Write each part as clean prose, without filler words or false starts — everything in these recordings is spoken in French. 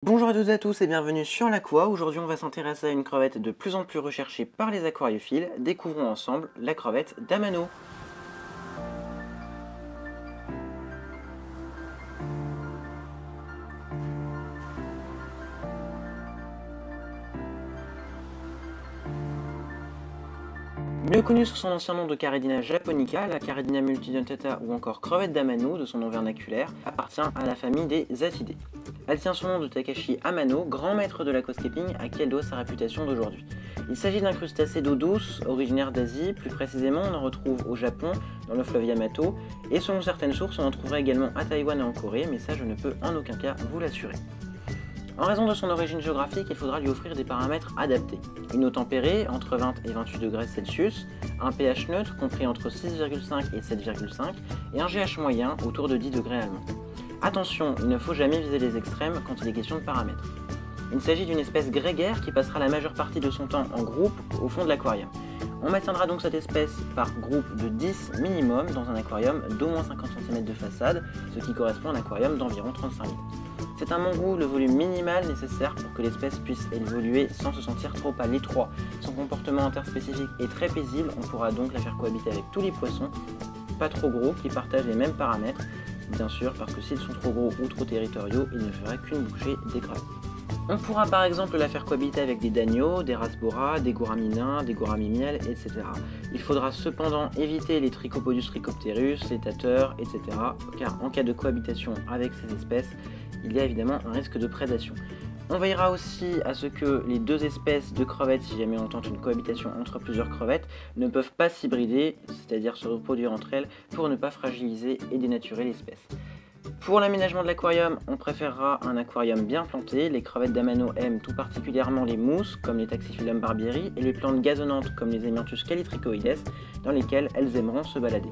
Bonjour à toutes et à tous et bienvenue sur l'Aqua. Aujourd'hui on va s'intéresser à une crevette de plus en plus recherchée par les aquariophiles. Découvrons ensemble la crevette d'Amano. Mieux connue sous son ancien nom de Caridina japonica, la Caridina multidentata ou encore crevette d'Amano de son nom vernaculaire appartient à la famille des Aphidés. Elle tient son nom de Takashi Amano, grand maître de l'aquascaping à qui elle doit sa réputation d'aujourd'hui. Il s'agit d'un crustacé d'eau douce, originaire d'Asie, plus précisément on en retrouve au Japon, dans le fleuve Yamato, et selon certaines sources on en trouverait également à Taïwan et en Corée, mais ça je ne peux en aucun cas vous l'assurer. En raison de son origine géographique, il faudra lui offrir des paramètres adaptés. Une eau tempérée, entre 20 et 28 degrés Celsius, un pH neutre compris entre 6,5 et 7,5, et un GH moyen autour de 10 degrés allemand. Attention, il ne faut jamais viser les extrêmes quand il est question de paramètres. Il s'agit d'une espèce grégaire qui passera la majeure partie de son temps en groupe au fond de l'aquarium. On maintiendra donc cette espèce par groupe de 10 minimum dans un aquarium d'au moins 50 cm de façade, ce qui correspond à un aquarium d'environ 35 000. C'est à mon goût le volume minimal nécessaire pour que l'espèce puisse évoluer sans se sentir trop à l'étroit. Son comportement interspécifique est très paisible, on pourra donc la faire cohabiter avec tous les poissons, pas trop gros, qui partagent les mêmes paramètres, bien sûr parce que s'ils sont trop gros ou trop territoriaux, ils ne feraient qu'une bouchée des crevettes. On pourra par exemple la faire cohabiter avec des dagneaux, des rasbora, des gouraminins, des gouramimiels, etc. Il faudra cependant éviter les Trichopodus trichopterus, les tateurs, etc. car en cas de cohabitation avec ces espèces, il y a évidemment un risque de prédation. On veillera aussi à ce que les deux espèces de crevettes, si jamais on tente une cohabitation entre plusieurs crevettes, ne peuvent pas s'hybrider, c'est-à-dire se reproduire entre elles, pour ne pas fragiliser et dénaturer l'espèce. Pour l'aménagement de l'aquarium, on préférera un aquarium bien planté. Les crevettes d'Amano aiment tout particulièrement les mousses, comme les Taxiphyllum barbieri, et les plantes gazonnantes, comme les Hemianthus calitrichoides, dans lesquelles elles aimeront se balader.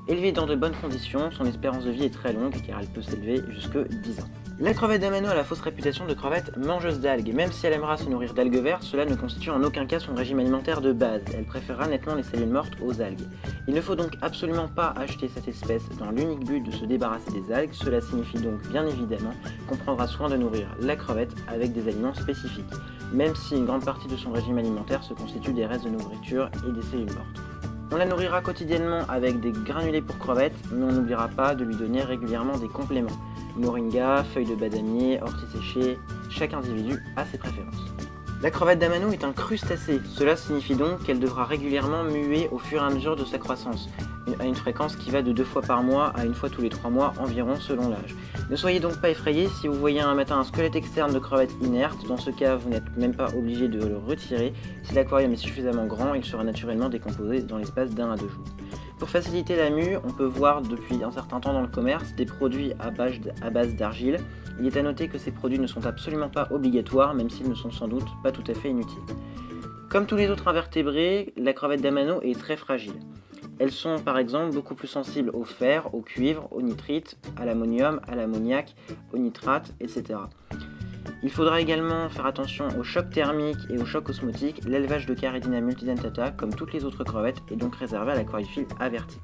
Élevée dans de bonnes conditions, son espérance de vie est très longue car elle peut s'élever jusqu'à 10 ans. La crevette d'Amano a la fausse réputation de crevette mangeuse d'algues. Même si elle aimera se nourrir d'algues vertes, cela ne constitue en aucun cas son régime alimentaire de base. Elle préférera nettement les cellules mortes aux algues. Il ne faut donc absolument pas acheter cette espèce dans l'unique but de se débarrasser des algues. Cela signifie donc bien évidemment qu'on prendra soin de nourrir la crevette avec des aliments spécifiques, même si une grande partie de son régime alimentaire se constitue des restes de nourriture et des cellules mortes. On la nourrira quotidiennement avec des granulés pour crevettes, mais on n'oubliera pas de lui donner régulièrement des compléments. Moringa, feuilles de badamier, orties séchées, chaque individu a ses préférences. La crevette d'Amano est un crustacé, cela signifie donc qu'elle devra régulièrement muer au fur et à mesure de sa croissance, à une fréquence qui va de 2 fois par mois à 1 fois tous les 3 mois environ selon l'âge. Ne soyez donc pas effrayés si vous voyez un matin un squelette externe de crevette inerte, dans ce cas vous n'êtes même pas obligé de le retirer. Si l'aquarium est suffisamment grand, il sera naturellement décomposé dans l'espace d'1 à 2 jours. Pour faciliter la mue, on peut voir depuis un certain temps dans le commerce des produits à base d'argile. Il est à noter que ces produits ne sont absolument pas obligatoires, même s'ils ne sont sans doute pas tout à fait inutiles. Comme tous les autres invertébrés, la crevette d'Amano est très fragile. Elles sont par exemple beaucoup plus sensibles au fer, au cuivre, au nitrite, à l'ammonium, à l'ammoniac, au nitrate, etc. Il faudra également faire attention au choc thermique et au choc osmotique. L'élevage de Caridina multidentata, comme toutes les autres crevettes, est donc réservé à l'aquariophile averti.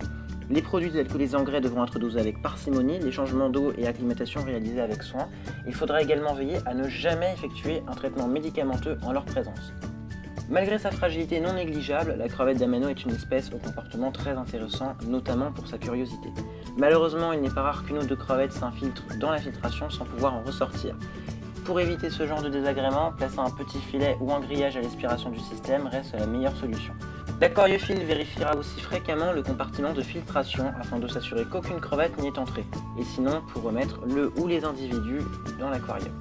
Les produits tels que les engrais devront être dosés avec parcimonie, les changements d'eau et acclimatation réalisés avec soin. Il faudra également veiller à ne jamais effectuer un traitement médicamenteux en leur présence. Malgré sa fragilité non négligeable, la crevette d'Amano est une espèce au comportement très intéressant, notamment pour sa curiosité. Malheureusement, il n'est pas rare qu'une ou deux crevettes s'infiltrent dans la filtration sans pouvoir en ressortir. Pour éviter ce genre de désagrément, placer un petit filet ou un grillage à l'aspiration du système reste la meilleure solution. L'aquariophile vérifiera aussi fréquemment le compartiment de filtration afin de s'assurer qu'aucune crevette n'y est entrée, et sinon pour remettre le ou les individus dans l'aquarium.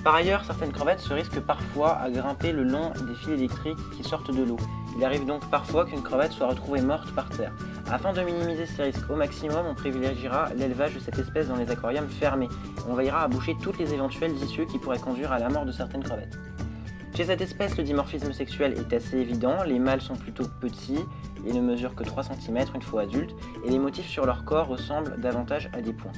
Par ailleurs, certaines crevettes se risquent parfois à grimper le long des fils électriques qui sortent de l'eau. Il arrive donc parfois qu'une crevette soit retrouvée morte par terre. Afin de minimiser ces risques au maximum, on privilégiera l'élevage de cette espèce dans les aquariums fermés. On veillera à boucher toutes les éventuelles issues qui pourraient conduire à la mort de certaines crevettes. Chez cette espèce, le dimorphisme sexuel est assez évident. Les mâles sont plutôt petits et ne mesurent que 3 cm une fois adultes, et les motifs sur leur corps ressemblent davantage à des points.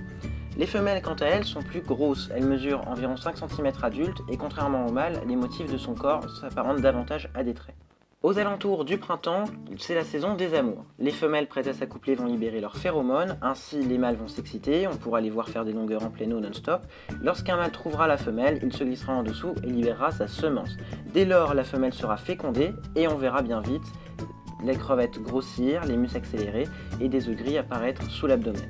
Les femelles, quant à elles, sont plus grosses. Elles mesurent environ 5 cm adultes et contrairement aux mâles, les motifs de son corps s'apparentent davantage à des traits. Aux alentours du printemps, c'est la saison des amours. Les femelles prêtes à s'accoupler vont libérer leurs phéromones, ainsi les mâles vont s'exciter, on pourra les voir faire des longueurs en plein eau non-stop. Lorsqu'un mâle trouvera la femelle, il se glissera en dessous et libérera sa semence. Dès lors, la femelle sera fécondée et on verra bien vite les crevettes grossir, les muscles accélérer et des œufs gris apparaître sous l'abdomen.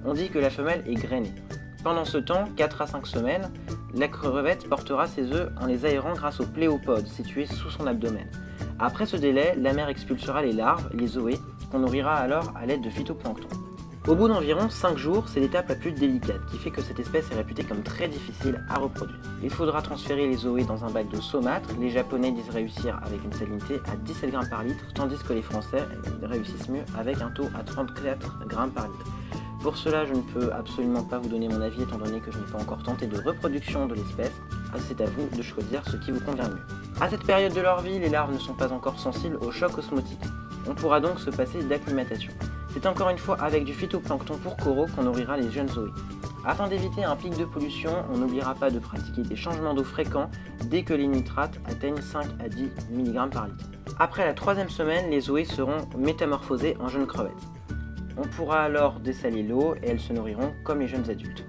On dit que la femelle est grainée. Pendant ce temps, 4 à 5 semaines, la crevette portera ses œufs en les aérant grâce au pléopode situé sous son abdomen. Après ce délai, la mère expulsera les larves, les zoés, qu'on nourrira alors à l'aide de phytoplancton. Au bout d'environ 5 jours, c'est l'étape la plus délicate, qui fait que cette espèce est réputée comme très difficile à reproduire. Il faudra transférer les zoés dans un bac d'eau saumâtre. Les Japonais disent réussir avec une salinité à 17 g par litre, tandis que les Français réussissent mieux avec un taux à 34 g par litre. Pour cela, je ne peux absolument pas vous donner mon avis étant donné que je n'ai pas encore tenté de reproduction de l'espèce. C'est à vous de choisir ce qui vous convient le mieux. À cette période de leur vie, les larves ne sont pas encore sensibles au choc osmotique. On pourra donc se passer d'acclimatation. C'est encore une fois avec du phytoplancton pour coraux qu'on nourrira les jeunes zoés. Afin d'éviter un pic de pollution, on n'oubliera pas de pratiquer des changements d'eau fréquents dès que les nitrates atteignent 5 à 10 mg par litre. Après la 3e semaine, les zoés seront métamorphosés en jeunes crevettes. On pourra alors dessaler l'eau et elles se nourriront comme les jeunes adultes.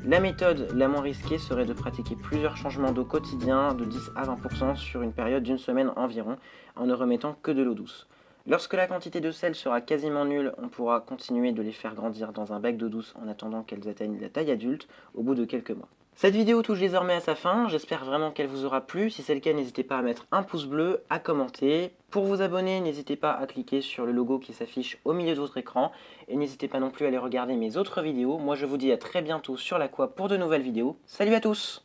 La méthode la moins risquée serait de pratiquer plusieurs changements d'eau quotidiens de 10 à 20% sur une période d'une semaine environ, en ne remettant que de l'eau douce. Lorsque la quantité de sel sera quasiment nulle, on pourra continuer de les faire grandir dans un bac d'eau douce en attendant qu'elles atteignent la taille adulte au bout de quelques mois. Cette vidéo touche désormais à sa fin, j'espère vraiment qu'elle vous aura plu. Si c'est le cas, n'hésitez pas à mettre un pouce bleu, à commenter. Pour vous abonner, n'hésitez pas à cliquer sur le logo qui s'affiche au milieu de votre écran. Et n'hésitez pas non plus à aller regarder mes autres vidéos. Moi je vous dis à très bientôt sur l'Aqua pour de nouvelles vidéos. Salut à tous!